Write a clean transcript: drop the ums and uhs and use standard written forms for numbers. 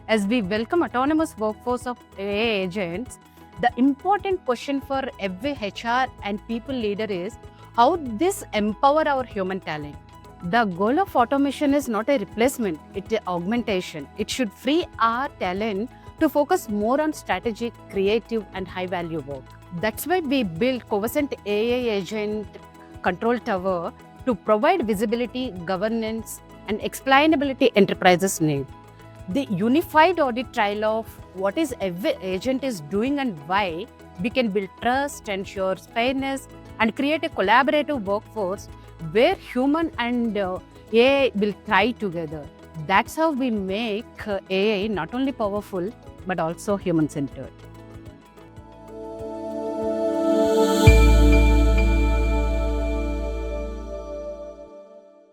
As we welcome autonomous workforce of AI agents, the important question for every HR and people leader is how this empower our human talent. The goal of automation is not a replacement, it's an augmentation. It should free our talent to focus more on strategic, creative, and high value work. That's why we built Covasant AI Agent Control Tower to provide visibility, governance, and explainability enterprises need. The unified audit trail of what is every agent is doing and why, we can build trust, ensure fairness, and create a collaborative workforce where human and AI will thrive together. That's how we make AI not only powerful but also human-centered.